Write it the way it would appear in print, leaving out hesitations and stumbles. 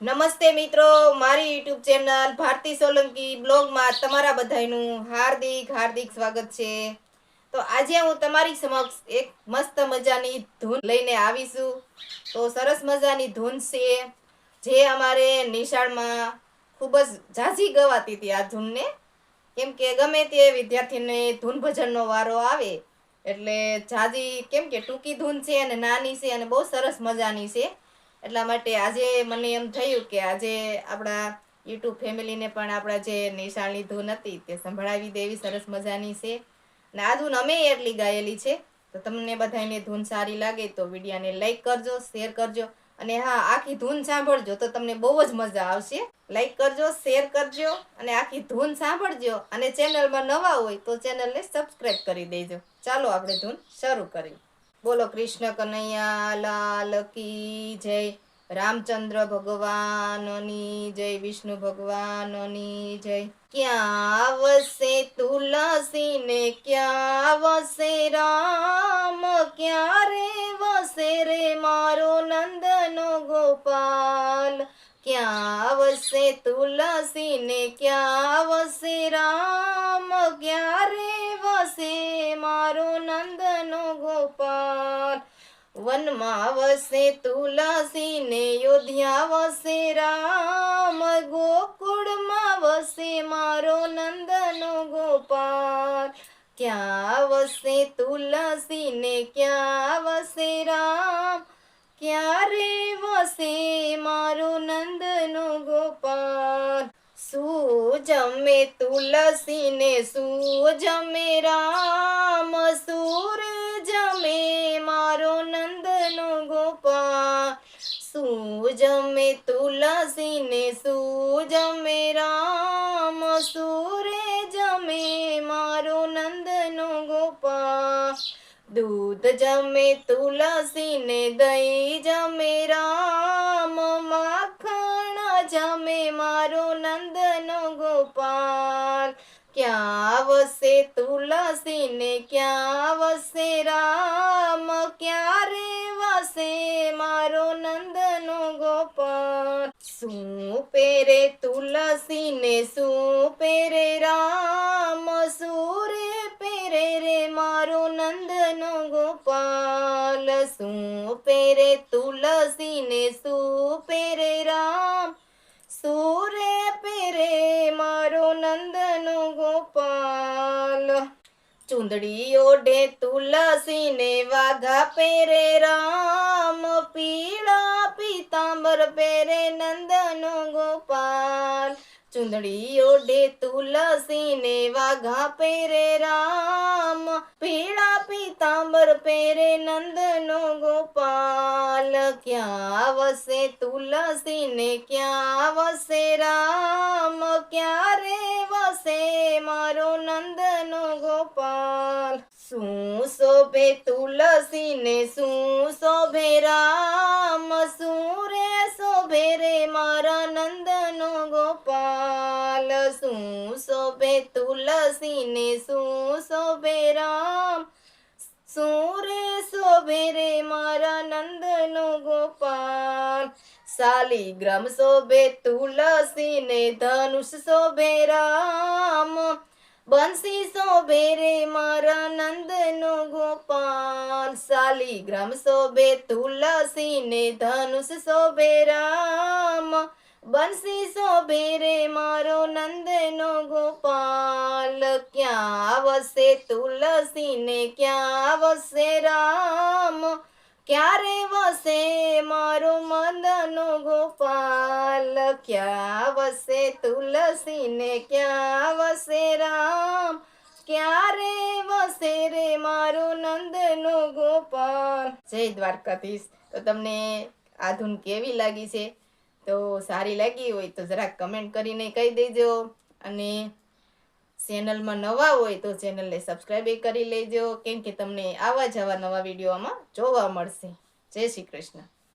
નમસ્તે મિત્રો, મારી યુટ્યુબ ચેનલ ભારતી સોલંકી બ્લોગમાં તમારા બધાનું હાર્દિક હાર્દિક સ્વાગત છે। તો આજે હું તમારી સમક્ષ એક મસ્ત મજાની ધૂન લઈને આવીશું। તો સરસ મજાની ધૂન છે જે અમારે નિશાળમાં ખૂબ જ ઝાઝી ગવાતી હતી। આ ધૂનને કેમ કે ગમે તે વિદ્યાર્થીને ધૂન ભજનનો વારો આવે એટલે ઝાઝી કેમ કે ટૂંકી ધૂન છે અને નાની છે અને બહુ સરસ મજાની છે। એટલા માટે આજે મને એમ થયું કે આજે આપણા યુટ્યુબ ફેમિલીને પણ આપણા જે નિશાળની ધૂન હતી તે સંભળાવી દેવી। સરસ મજાની છે અને આ ધૂન અમે એટલી ગાયેલી છે। તો તમને બધાને ધૂન સારી લાગે તો વિડીયોને લાઈક કરજો, શેર કરજો અને હા, આખી ધૂન સાંભળજો તો તમને બહુ જ મજા આવશે। લાઈક કરજો, શેર કરજો અને આખી ધૂન સાંભળજો અને ચેનલમાં નવા હોય તો ચેનલને સબસ્ક્રાઈબ કરી દેજો। ચાલો આપણે ધૂન શરૂ કરીએ। બોલો કૃષ્ણ કનૈયા લાલ કી જય, રામચંદ્ર ભગવાનની જય, વિષ્ણુ ભગવાનની જય। ક્યાં વસે તુલસી ને ક્યાં વસે રામ, ક્યાં રે વસે રે મારો નંદનો ગોપાલ। ક્યાં વસે તુલસી ને ક્યાં વસે રામ, ક્યાં રે વસે મારો નંદનો ગોપાલ। વનમાં વસે તુલસી ને યોધ્યા વસે રામ, ગોકુળમાં વસે મારો નંદનો ગોપાલ। ક્યાં વસે તુલસી ને ક્યાં વસે રામ, ક્યાં રે વસે મારો નંદનો ગોપાલ। શું જમે તુલસી ને શું જમે રામ, શું રે જમે મારો નંદનો ગોપાલ। શું જમે તુલસી ને શું જમે રામ, શું રે જમે મારો નંદનો ગોપાલ। દૂધ જમે તુલસી ને દહીં જમે રામ, માખણ જમે મારો નંદનો ગોપાલ। ક્યાં વસે તુલસી ને ક્યાં વસે રામ, ક્યાં રે વસે મારો નંદનો ગોપાલ। શું પહેરે તુલસી ને શું પહેરે રામ, શું રે પહેરે રે મારો નંદનો ગોપાલ। શું પહેરે તુલસી ને શું પહેરે રામ, શું રે પહેરે મારો નંદનો ગોપાલ। ચૂંદડી ઓઢે તુલસી ને વાઘા પહેરે રામ, પીળા પીતાંબર પહેરે નંદનો ગોપાલ। ચૂંદડી ઓઢે તુલસી ને વાઘા પહેરે રામ, પીળા પીતાંબર પહેરે નંદનો ગોપાલ। ક્યાં વસે તુલસી ને ક્યાં વસે રામ, ક્યાં રે વસે મારો નંદનો ગોપાલ। શું શોભે તુલસી ને શું શોભે રામ, શું રે શોભે રે મારા નંદનો ગોપાલ। શું શોભે તુલસી ને શું શોભે રામ, શું રે શોભે રે મારા નંદનો ગોપાલ। શાલિગ્રામ શોભે તુલસી ને ધનુષ શોભે રામ, બંસી શોભે રે મારા નંદનો ગોપાલ। શાલિગ્રામ શોભે તુલસી ને ધનુષ શોભે રામ, બંસી શોભે રે મારો નંદનો ગોપાલ। ક્યાં વસે તુલસી ને ક્યાં વસે રામ, ક્યાં રે વસે મારો મદનો ગોપાલ। ક્યાં વસે તુલસી ને ક્યાં વસે રામ, ક્યાં રે વસે રે મારો નંદનો ગોપાલ। જય દ્વારકાધીશ। તો તમને આ ધૂન કેવી લાગી છે? તો સારી લાગી હોય તો જરાક કમેન્ટ કરીને કહી દેજો અને ચેનલમાં નવા હોય તો ચેનલને સબસ્ક્રાઈબ કરી લેજો, કેમ કે તમને આવા જ આવા નવા વિડીયો આમાં જોવા મળશે। જય શ્રી કૃષ્ણ।